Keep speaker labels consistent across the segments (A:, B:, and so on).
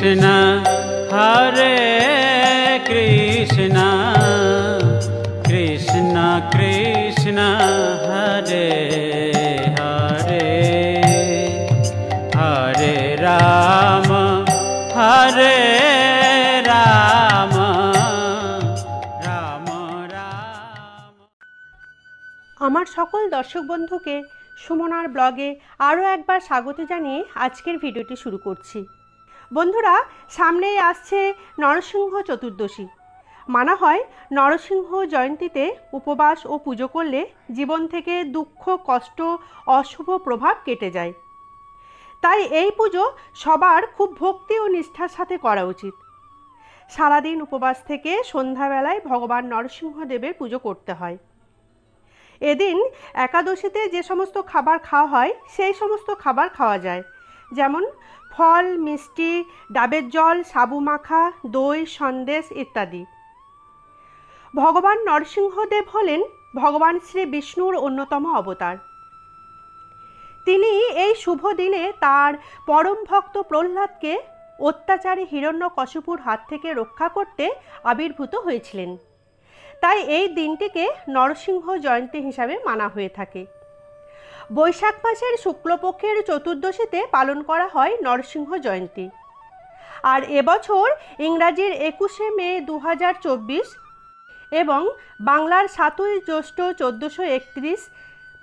A: कृष्ण हरे कृष्ण कृष्ण कृष्ण हरे हरे हरे राम हरे राम राम राम।
B: আমার সকল দর্শক বন্ধুকে সুমনার ব্লগে আরও একবার স্বাগত জানিয়ে আজকের ভিডিওটি শুরু করছি। বন্ধুরা, সামনেই আসছে নরসিংহ চতুর্দশী। মানা হয় নরসিংহ জয়ন্তীতে উপবাস ও পুজো করলে জীবন থেকে দুঃখ, কষ্ট, অশুভ প্রভাব কেটে যায়। তাই এই পুজো সবার খুব ভক্তি ও নিষ্ঠার সাথে করা উচিত। সারাদিন উপবাস থেকে সন্ধ্যাবেলায় ভগবান নরসিংহদেবের পুজো করতে হয়। এদিন একাদশীতে যে সমস্ত খাবার খাওয়া হয় সেই সমস্ত খাবার খাওয়া যায়, যেমন ফল, মিষ্টি, ডাবের জল, সাবু মাখা, দই, সন্দেশ ইত্যাদি। ভগবান নরসিংহদেব হলেন ভগবান শ্রী বিষ্ণুর অন্যতম অবতার। তিনি এই শুভ দিনে তার পরম ভক্ত প্রহ্লাদকে অত্যাচারী হিরণ্যকশিপুর হাত থেকে রক্ষা করতে আবির্ভূত হয়েছিলেন। তাই এই দিনটিকে নরসিংহ জয়ন্তী হিসাবে মানা হয়ে থাকে। বৈশাখ মাসের শুক্লপক্ষের চতুর্দশীতে পালন করা হয় নরসিংহ জয়ন্তী। আর এবছর ইংরাজির 21শে মে 2024 এবং বাংলার 7ই জ্যৈষ্ঠ 1431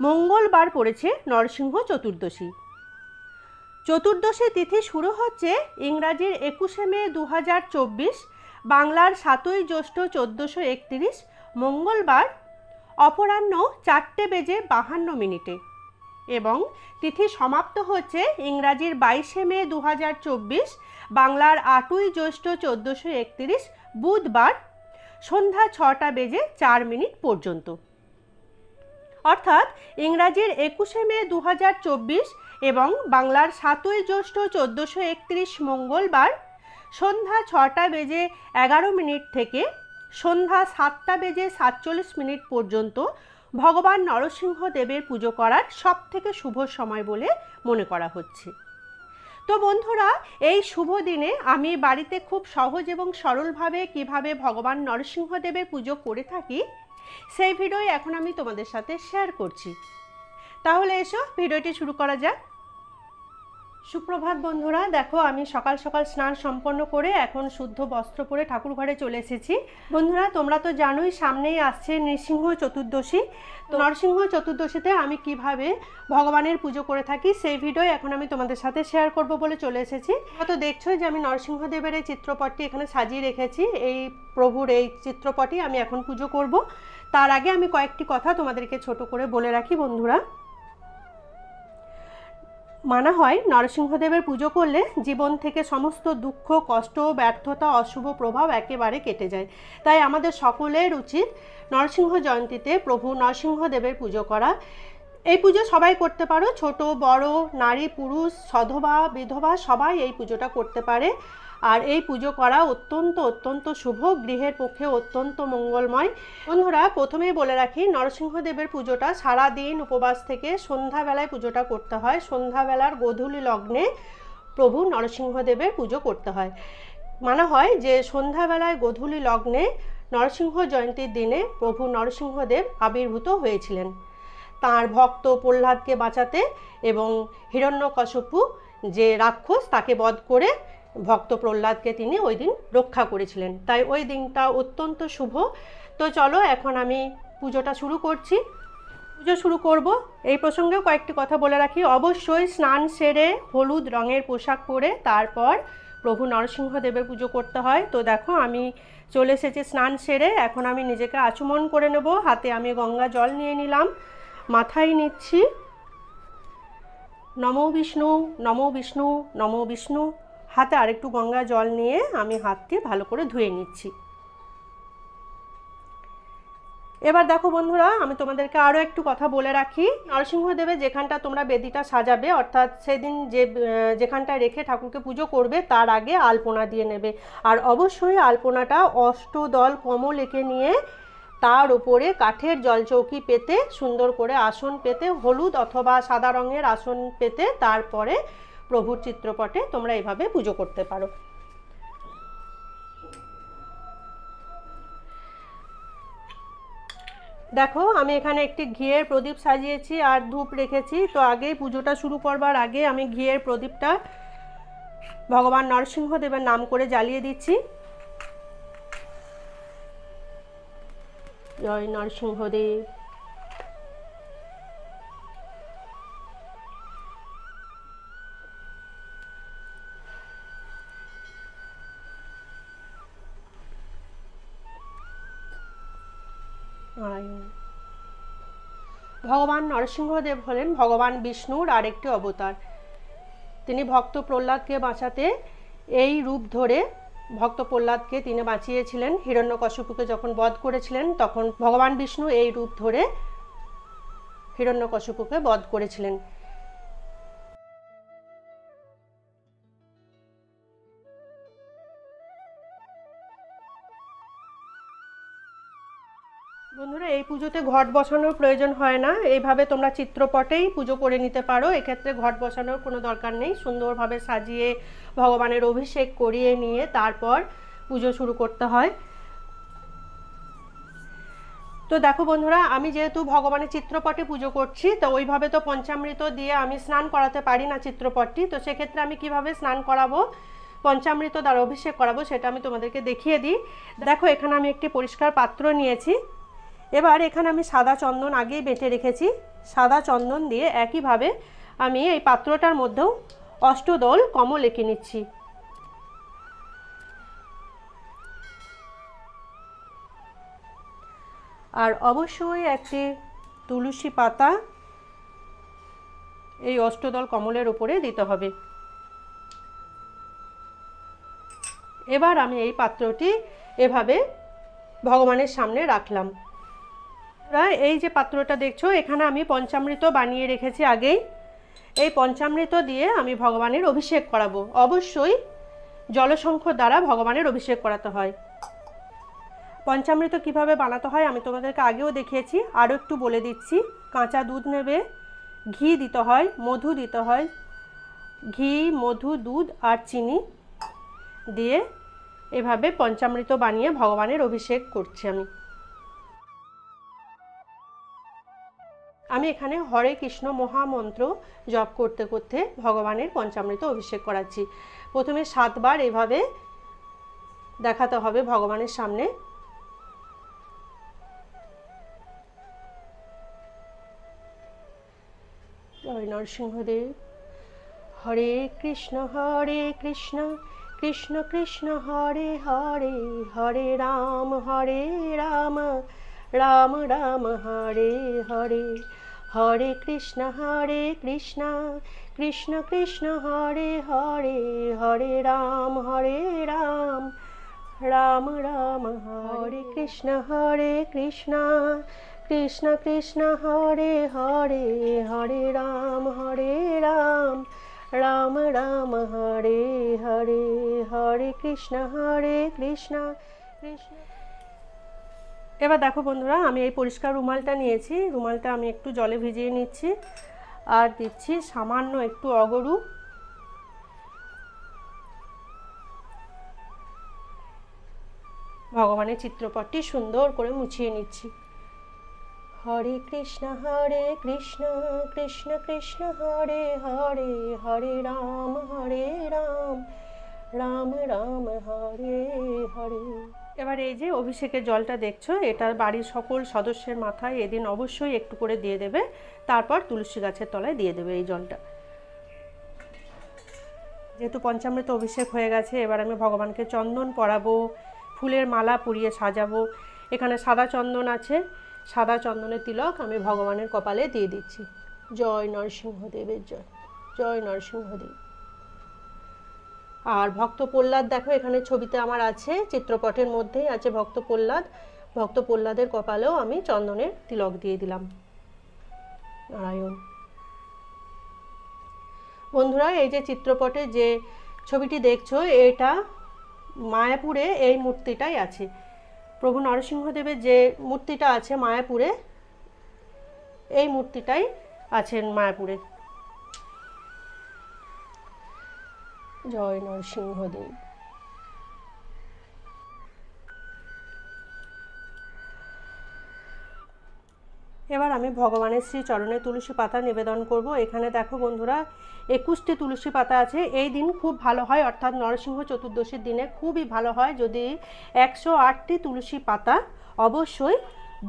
B: মঙ্গলবার পড়েছে নরসিংহ চতুর্দশী। চতুর্দশী তিথি শুরু হচ্ছে ইংরাজির 21শে মে 2024, বাংলার 7ই জ্যৈষ্ঠ 1431 মঙ্গলবার অপরাহ্ন 4:52 এবং তিথি সমাপ্ত হচ্ছে ইংরাজির 22শে মে 2024, বাংলার 8ই জ্যৈষ্ঠ 1431 বুধবার সন্ধ্যা 6:04 পর্যন্ত। অর্থাৎ ইংরাজির 21শে মে 2024 এবং বাংলার 7ই জ্যৈষ্ঠ 1431 মঙ্গলবার সন্ধ্যা 6:11 থেকে সন্ধ্যা 7:47 পর্যন্ত ভগবান নরসিংহদেবের পুজো করার সবথেকে শুভ সময় বলে মনে করা হচ্ছে। তো বন্ধুরা, এই শুভ দিনে আমি বাড়িতে খুব সহজ এবং সরলভাবে কিভাবে ভগবান নরসিংহদেবের পুজো করে থাকি সেই ভিডিও এখন আমি তোমাদের সাথে শেয়ার করছি। তাহলে এসো ভিডিওটি শুরু করা যাক। সুপ্রভাত বন্ধুরা, দেখো আমি সকাল সকাল স্নান সম্পন্ন করে এখন শুদ্ধ বস্ত্র পরে ঠাকুর ঘরে চলে এসেছি। বন্ধুরা, তোমরা তো জানোই সামনেই আসছে নৃসিংহ চতুর্দশী। তো নরসিংহ চতুর্দশীতে আমি কিভাবে ভগবানের পুজো করে থাকি সেই ভিডিও এখন আমি তোমাদের সাথে শেয়ার করব বলে চলে এসেছি। তো দেখছোই যে আমি নরসিংহদেবের এই চিত্রপটটি এখানে সাজিয়ে রেখেছি। এই প্রভুর এই চিত্রপটই আমি এখন পুজো করব। তার আগে আমি কয়েকটি কথা তোমাদেরকে ছোট করে বলে রাখি। বন্ধুরা, মানা হয় নরসিংহদেবের পুজো করলে জীবন থেকে সমস্ত দুঃখ, কষ্ট, ব্যর্থতা, অশুভ প্রভাব একেবারে কেটে যায়। তাই আমাদের সকলের উচিত নরসিংহ জয়ন্তীতে প্রভু নরসিংহদেবের পুজো করা। এই পুজো সবাই করতে পারো, ছোট বড়, নারী পুরুষ, সধবা বিধবা সবাই এই পুজোটা করতে পারে। আর এই পুজো করা অত্যন্ত শুভ, গৃহের পক্ষে অত্যন্ত মঙ্গলময়। বন্ধুরা, প্রথমেই বলে রাখি নরসিংহদেবের পুজোটা সারা দিন উপবাস থেকে সন্ধ্যাবেলায় পুজোটা করতে হয়। সন্ধ্যাবেলার গোধূলি লগ্নে প্রভু নরসিংহদেবের পুজো করতে হয়। মানা হয় যে সন্ধ্যাবেলায় গোধূলি লগ্নে নরসিংহ জয়ন্তীর দিনে প্রভু নরসিংহদেব আবির্ভূত হয়েছিলেন তাঁর ভক্ত প্রহ্লাদকে বাঁচাতে এবং হিরণ্যকশিপু যে রাক্ষস তাকে বধ করে ভক্ত প্রহ্লাদকে তিনি ওই দিন রক্ষা করেছিলেন। তাই ওই দিনটা অত্যন্ত শুভ। তো চলো এখন আমি পুজোটা শুরু করছি। পুজো শুরু করব এই প্রসঙ্গেও কয়েকটি কথা বলে রাখি। অবশ্যই স্নান সেরে হলুদ রঙের পোশাক পরে তারপর প্রভু নরসিংহদেবের পুজো করতে হয়। তো দেখো আমি চলে এসেছি স্নান সেরে। এখন আমি নিজেকে আচমন করে নেব। হাতে আমি গঙ্গা জল নিয়ে নিলাম, মাথায় নিচ্ছি নমো বিষ্ণু নমো বিষ্ণু নমো বিষ্ণু। হাতে আরেকটু গঙ্গা জল নিয়ে আমি হাতটি ভালো করে ধুয়ে নিচ্ছি। এবার দেখো বন্ধুরা, আমি তোমাদেরকে আরও একটু কথা বলে রাখি। নরসিংহদেবের যেখানটা তোমরা বেদিটা সাজাবে, অর্থাৎ সেদিন যেখানটায় রেখে ঠাকুরকে পুজো করবে তার আগে আলপনা দিয়ে নেবে। আর অবশ্যই আলপনাটা অষ্টদল কমল এঁকে নিয়ে তার উপরে কাঠের জলচৌকি পেতে, সুন্দর করে আসন পেতে, হলুদ অথবা সাদা রঙের আসন পেতে তারপরে প্রভুর চিত্রপটে তোমরা এভাবে পুজো করতে পারো। দেখো আমি এখানে একটি ঘিয়ের প্রদীপ সাজিয়েছি আর ধূপ রেখেছি। তো আগেই পুজোটা শুরু করবার আগে আমি ঘিয়ের প্রদীপটা ভগবান নরসিংহদেবের নাম করে জ্বালিয়ে দিচ্ছি। জয় নরসিংহদেব। নারায়ণ। ভগবান নরসিংহদেব হলেন ভগবান বিষ্ণুর আরেকটি অবতার। তিনি ভক্ত প্রহ্লাদকে বাঁচাতে এই রূপ ধরে ভক্ত প্রহ্লাদকে তিনি বাঁচিয়েছিলেন। হিরণ্যকশিপুকে যখন বধ করেছিলেন তখন ভগবান বিষ্ণু এই রূপ ধরে হিরণ্যকশিপুকে বধ করেছিলেন। বন্ধুরা, এই পুজোতে ঘট বসানোর প্রয়োজন হয় না, এইভাবে তোমরা চিত্রপটেই পুজো করে নিতে পারো। এক্ষেত্রে ঘট বসানোর কোনো দরকার নেই। সুন্দরভাবে সাজিয়ে ভগবানের অভিষেক করিয়ে নিয়ে তারপর পুজো শুরু করতে হয়। তো দেখো বন্ধুরা, আমি যেহেতু ভগবানের চিত্রপটে পুজো করছি, তো ওইভাবে তো পঞ্চামৃত দিয়ে আমি স্নান করাতে পারি না চিত্রপটটি। তো সেক্ষেত্রে আমি কিভাবে স্নান করাবো, পঞ্চামৃত দ্বারা অভিষেক করাবো, সেটা আমি তোমাদেরকে দেখিয়ে দিই। দেখো এখানে আমি একটি পরিষ্কার পাত্র নিয়েছি। এবার এখানে আমি সাদা চন্দন আগেই বেটে রেখেছি। সাদা চন্দন দিয়ে একইভাবে আমি এই পাত্রটার মধ্যেও অষ্টদল কমল এঁকে নিচ্ছি। আর অবশ্যই একটি তুলসী পাতা এই অষ্টদল কমলের উপরে দিতে হবে। এবার আমি এই পাত্রটি এভাবে ভগবানের সামনে রাখলাম। এই যে পাত্রটা দেখছো, এখানে আমি পঞ্চামৃত বানিয়ে রেখেছি আগেই। এই পঞ্চামৃত দিয়ে আমি ভগবানের অভিষেক করাবো। অবশ্যই জলশঙ্খ দ্বারা ভগবানের অভিষেক করাতে হয়। পঞ্চামৃত কিভাবে বানাতে হয় আমি তোমাদেরকে আগেও দেখিয়েছি, আরও একটু বলে দিচ্ছি। কাঁচা দুধ নেবে, ঘি দিতে হয়, মধু দিতে হয়। ঘি, মধু, দুধ আর চিনি দিয়ে এভাবে পঞ্চামৃত বানিয়ে ভগবানের অভিষেক করছি আমি এখানে হরে কৃষ্ণ মহামন্ত্র জপ করতে করতে ভগবানের পঞ্চামৃত অভিষেক করাচ্ছি। প্রথমে 7 বার এভাবে দেখাতে হবে ভগবানের সামনে। জয় নরসিংহদেব। হরে কৃষ্ণ কৃষ্ণ কৃষ্ণ হরে হরে, হরে রাম রাম রাম হরে হরে। হরে কৃষ্ণ কৃষ্ণ কৃষ্ণ হরে হরে, হরে রাম রাম রাম হরে কৃষ্ণ কৃষ্ণ কৃষ্ণ হরে হরে, হরে রাম রাম রাম হরে হরে। হরে কৃষ্ণ কৃষ্ণ কৃষ্ণ। এবার দেখো বন্ধুরা, আমি এই পরিষ্কার রুমালটা নিয়েছি। রুমালটা আমি একটু জলে ভিজিয়ে নিচ্ছি আর দিচ্ছি সামান্য একটু অগরু। ভগবানের চিত্রপটটি সুন্দর করে মুছিয়ে নিচ্ছি। হরে কৃষ্ণ কৃষ্ণ কৃষ্ণ হরে হরে, হরে রাম রাম রাম হরে হরে। এবার এই যে অভিষেকের জলটা দেখছো, এটা বাড়ির সকল সদস্যের মাথায় এদিন অবশ্যই একটু করে দিয়ে দেবে। তারপর তুলসী গাছের তলায় দিয়ে দেবে এই জলটা। যেহেতু পঞ্চামৃত অভিষেক হয়ে গেছে, এবার আমি ভগবানকে চন্দন পরাবো, ফুলের মালা পরিয়ে সাজাবো। এখানে সাদা চন্দন আছে, সাদা চন্দনের তিলক আমি ভগবানের কপালে দিয়ে দিচ্ছি। জয় নরসিংহদেবের জয়, জয় নরসিংহদেব। আর ভক্ত প্রহ্লাদ দেখো এখানে ছবিতে আমার আছে, চিত্রপটের মধ্যেই আছে ভক্ত প্রহ্লাদ। ভক্ত প্রহ্লাদের কপালেও আমি চন্দনের তিলক দিয়ে দিলাম। নারায়ণ। বন্ধুরা, এই যে চিত্রপটে যে ছবিটি দেখছো, এটা মায়াপুরে এই মূর্তিটাই আছে। প্রভু নরসিংহদেবের যে মূর্তিটা আছে মায়াপুরে, এই মূর্তিটাই আছেন মায়াপুরে। জয় নরসিংহদেব। এবার আমি ভগবানের শ্রী চরণে তুলসী পাতা নিবেদন করব। এখানে দেখো বন্ধুরা 21টি তুলসী পাতা আছে। এই দিন খুব ভালো হয়, অর্থাৎ নরসিংহ চতুর্দশীর দিনে খুবই ভালো হয় যদি 108টি তুলসী পাতা, অবশ্যই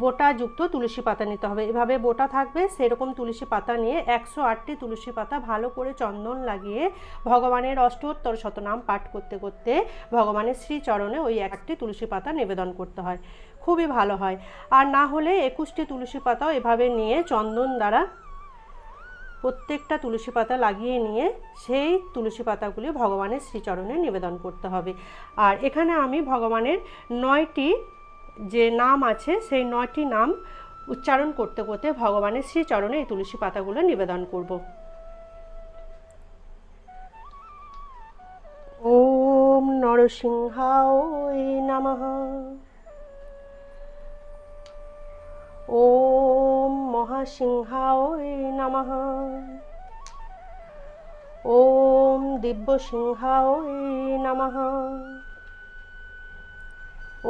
B: বোটাযুক্ত তুলসী পাতা নিতে হবে। এভাবে বোটা থাকবে সেরকম তুলসী পাতা নিয়ে 108টি তুলসী পাতা ভালো করে চন্দন লাগিয়ে ভগবানের অষ্টোত্তর শতনাম পাঠ করতে করতে ভগবানের শ্রীচরণে ওই 1টি তুলসী পাতা নিবেদন করতে হয়, খুবই ভালো হয়। আর না হলে 21টি তুলসী পাতাও এভাবে নিয়ে চন্দন দ্বারা প্রত্যেকটা তুলসী পাতা লাগিয়ে নিয়ে সেই তুলসী পাতাগুলি ভগবানের শ্রীচরণে নিবেদন করতে হবে। আর এখানে আমি ভগবানের 9টি যে নাম আছে সেই 9টি নাম উচ্চারণ করতে করতে ভগবানের শ্রীচরণে এই তুলসী পাতাগুলো নিবেদন করব। ওম নরসিংহায় নমঃ। ওম মহাসিংহায় নমঃ। ওম দিব্যসিংহায় নমঃ।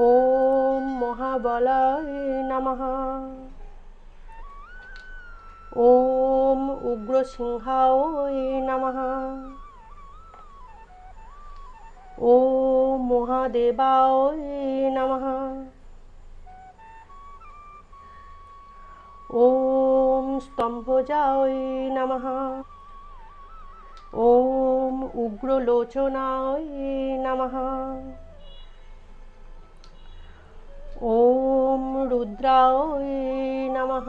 B: ওম মহাবলায় নমঃ। ওম উগ্রসিংহায় নমঃ। ওম মহাদেবায় নমঃ। ওম স্তম্ভজায় নমঃ। ওম উগ্রলোচনায় নমঃ। ওম রুদ্রায় নমঃ।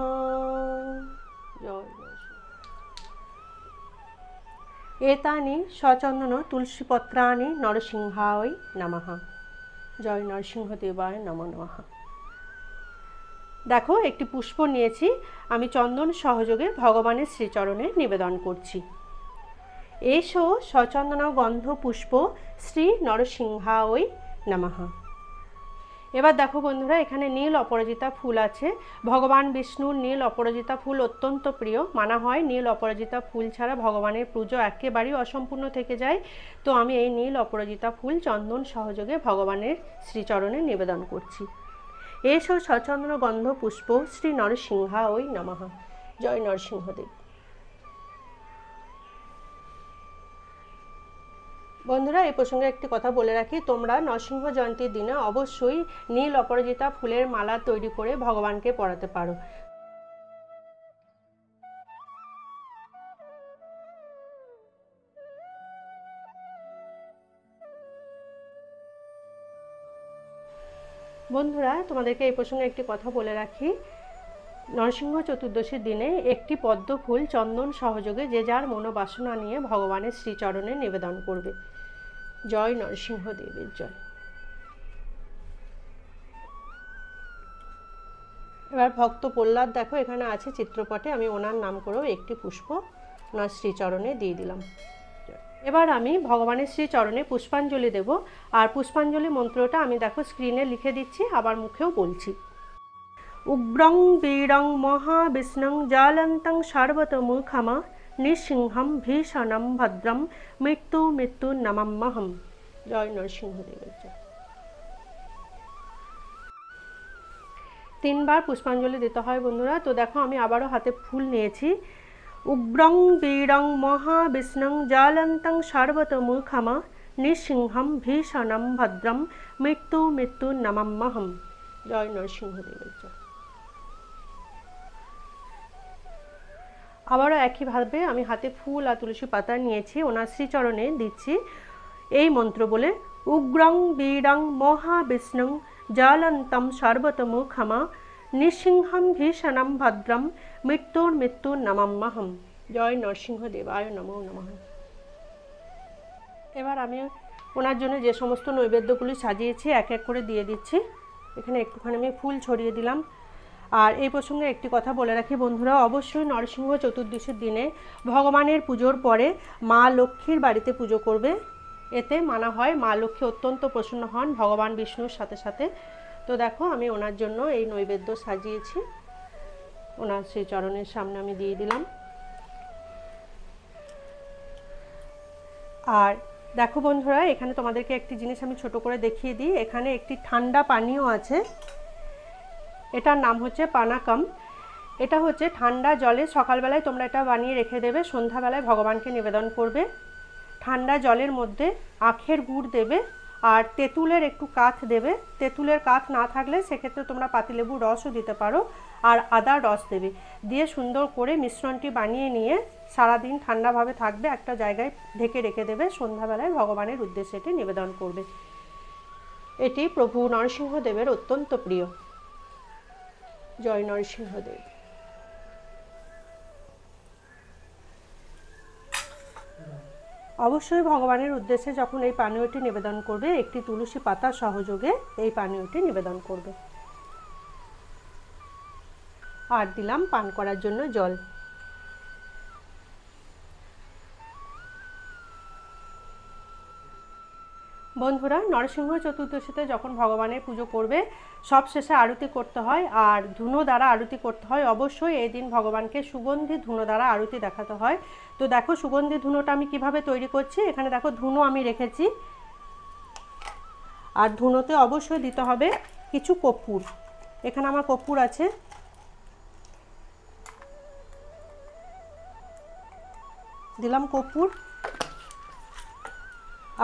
B: এতানি সচন্দন তুলসীপত্রাণি নরসিংহায় নমঃ। জয় নরসিংহদেবায় নমো নমঃ। দেখো একটি পুষ্প নিয়েছি, আমি চন্দন সহযোগে ভগবানের শ্রীচরণে নিবেদন করছি। এসো সচন্দন গন্ধ পুষ্প শ্রী নরসিংহায় নমঃ। এবার দেখো বন্ধুরা, এখানে নীল অপরাজিতা ফুল আছে। ভগবান বিষ্ণুর নীল অপরাজিতা ফুল অত্যন্ত প্রিয়, মানা হয় নীল অপরাজিতা ফুল ছাড়া ভগবানের পুজো একেবারেই অসম্পূর্ণ থেকে যায়। তো আমি এই নীল অপরাজিতা ফুল চন্দন সহযোগে ভগবানের শ্রীচরণে নিবেদন করছি। এসো সচন্দন গন্ধ পুষ্প শ্রী নরসিংহায় নমঃ। জয় নরসিংহদেব। বন্ধুরা, এই প্রসঙ্গে একটি কথা বলে রাখি, তোমরা নরসিংহ জয়ন্তীর দিনে অবশ্যই নীল অপরাজিতা ফুলের মালা তৈরি করে ভগবানকে পরাতে পারো। বন্ধুরা, তোমাদেরকে এই প্রসঙ্গে একটি কথা বলে রাখি, নরসিংহ চতুর্দশীর দিনে একটি পদ্ম ফুল চন্দন সহযোগে যে যার মনোবাসনা নিয়ে ভগবানের শ্রীচরণে নিবেদন করবে। জয় নরসিংহদেবের জয়। এবার ভক্ত প্রহ্লাদ দেখো এখানে আছে চিত্রপটে, আমি ওনার নাম করেও একটি পুষ্প ওনার শ্রীচরণে দিয়ে দিলাম। এবার আমি ভগবানের শ্রীচরণে পুষ্পাঞ্জলি দেব। আর পুষ্পাঞ্জলি মন্ত্রটা আমি দেখো স্ক্রিনে লিখে দিচ্ছি, আবার মুখেও বলছি। উগ্রং বীরং মহাবিষ্ণুং জ্বলন্तं সর্বতোমুখম নৃসিংহম ভীষণম ভদ্রম মৃত্যু নমাম্যহম। জয় নরসিংহদেবের জয়। 3 বার পুষ্পাঞ্জলি দিতে হয় বন্ধুরা। তো দেখো আমি আবারও হাতে ফুল নিয়েছি। উগ্রং বীরং মহাবিষ্ণুং জ্বলন্तं সর্বতোমুখম নৃসিংহম ভীষণম ভদ্রম মৃত্যু নমাম্যহম। জয় নরসিংহদেবের জয়। আবারও একইভাবে আমি হাতে ফুল আর তুলসী পাতা নিয়েছি, ওনার শ্রীচরণে দিচ্ছি এই মন্ত্র বলে। উগ্রং বীরং মহাবিষ্ণুং জ্বলন্तं সর্বতোমুখম নৃসিংহম ভীষণম ভদ্রম মৃত্যু নমাম্যহম। জয় নরসিংহদেবায় নমো নমঃ। এবার আমি ওনার জন্য যে সমস্ত নৈবেদ্যগুলি সাজিয়েছি এক এক করে দিয়ে দিচ্ছি। এখানে একটুখানি আমি ফুল ছড়িয়ে দিলাম। আর এই প্রসঙ্গে একটি কথা বলে রাখি বন্ধুরা, অবশ্যই নরসিংহ চতুর্দশীর দিনে ভগবানের পুজোর পরে মা লক্ষ্মীর বাড়িতে পুজো করবে। এতে মানা হয় মা লক্ষ্মী অত্যন্ত প্রসন্ন হন ভগবান বিষ্ণুর সাথে সাথে। তো দেখো আমি ওনার জন্য এই নৈবেদ্য সাজিয়েছি, ওনার সেই চরণের সামনে আমি দিয়ে দিলাম। আর দেখো বন্ধুরা, এখানে তোমাদেরকে একটি জিনিস আমি ছোট করে দেখিয়ে দিই। এখানে একটি ঠান্ডা পানীয় আছে, এটার নাম হচ্ছে পানাকাম। এটা হচ্ছে ঠান্ডা জলে সকালবেলায় তোমরা এটা বানিয়ে রেখে দেবে, সন্ধ্যাবেলায় ভগবানকে নিবেদন করবে। ঠান্ডা জলের মধ্যে আখের গুড় দেবে আর তেঁতুলের একটু কাঠ দেবে। তেঁতুলের কাঠ না থাকলে সেক্ষেত্রে তোমরা পাতিলেবুর রসও দিতে পারো, আর আদার রস দেবে। দিয়ে সুন্দর করে মিশ্রণটি বানিয়ে নিয়ে সারাদিন ঠান্ডাভাবে থাকবে, একটা জায়গায় ঢেকে রেখে দেবে। সন্ধ্যাবেলায় ভগবানের উদ্দেশ্যে এটি নিবেদন করবে। এটি প্রভু নরসিংহদেবের অত্যন্ত প্রিয়। জয় নরসিংহদেব। অবশ্যই ভগবানের উদ্দেশ্যে যখন এই পানীয়টি নিবেদন করবে, একটি তুলসী পাতা সহযোগে এই পানীয়টি নিবেদন করবে। আর দিলাম পান করার জন্য জল। বন্ধুরা, নরসিংহ চতুর্দশীতে যখন ভগবানের পুজো করবে সব শেষে আরতি করতে হয়, আর ধুনো দ্বারা আরতি করতে হয়। অবশ্যই এই দিন ভগবানকে সুগন্ধি ধুনো দ্বারা আরতি দেখাতে হয়। তো দেখো সুগন্ধি ধুনোটা আমি কিভাবে তৈরি করছি। এখানে দেখো ধুনো আমি রেখেছি, আর ধুনোতে অবশ্যই দিতে হবে কিছু কর্পূর। এখানে আমার কর্পূর আছে, দিলাম কর্পূর।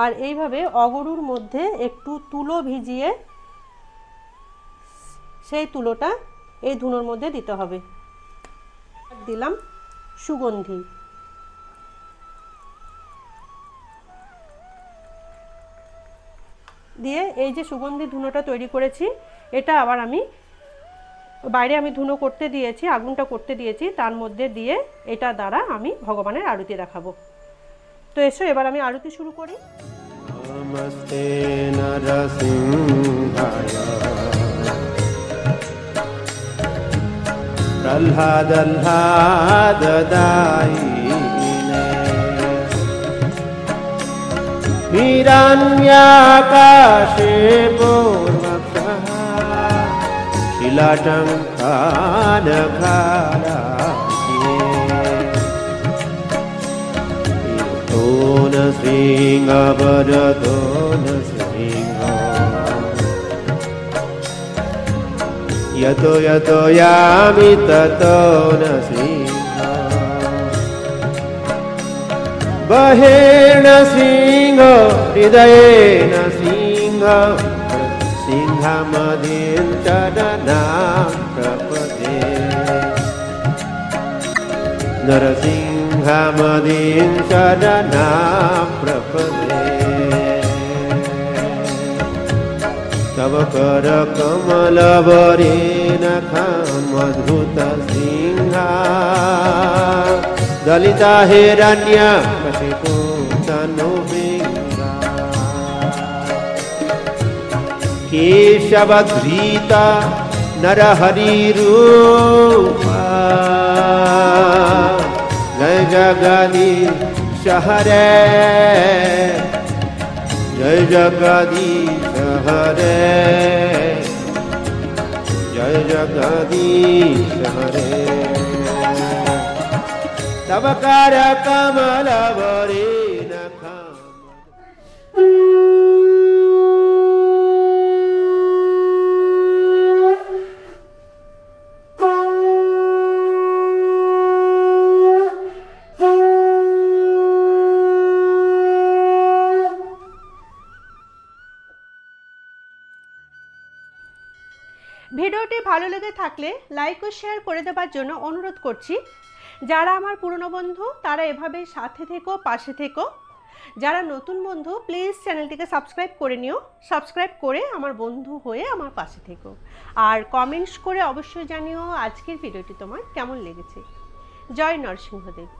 B: আর এইভাবে অগরুর মধ্যে একটু তুলো ভিজিয়ে সেই তুলোটা এই ধুনোর মধ্যে দিতে হবে। দিলাম সুগন্ধি। দিয়ে এই যে সুগন্ধি ধুনোটা তৈরি করেছি, এটা আবার আমি বাইরে আমি ধুনো করতে দিয়েছি, আগুনটা করতে দিয়েছি, তার মধ্যে দিয়ে এটা দ্বারা আমি ভগবানের আরতি দেখাবো। তো এসো এবার আমি আরতি শুরু করি।
C: নমস্তে নরসিংহায় প্রহ্লাদাহ্লাদদায়িনে হিরণ্যাকাশে পূর্ণক্ষঃ শিলাটং খানখারায়ে সিংহ বরদোন সিংহ यतो यतो यामि ततो न सिंह बहेन सिंह हृदयेन सिंह सिंहमदीं चरणां प्रपदे नरसिंहमदीं चरणां प्रपदे तव कर कमलवरेण खामधुत सिंहा दलिता हिरण्यकशिपु तनुबिंगा केशवधृता नरहरिरूपा जय जगदीश हरे जय जगदीश हरे जय जगदीश हरे तव कर कमलवरेण
B: ভিডিওটি ভালো লেগে থাকলে লাইক ও শেয়ার করে দেওয়ার জন্য অনুরোধ করছি। যারা আমার পুরনো বন্ধু তারা এভাবেই সাথে থেকো, পাশে থেকো। যারা নতুন বন্ধু প্লিজ চ্যানেলটিকে সাবস্ক্রাইব করে নিও। সাবস্ক্রাইব করে আমার বন্ধু হয়ে আমার পাশে থেকো, আর কমেন্টস করে অবশ্যই জানিও আজকের ভিডিওটি তোমার কেমন লেগেছে। জয় নরসিংহদেব।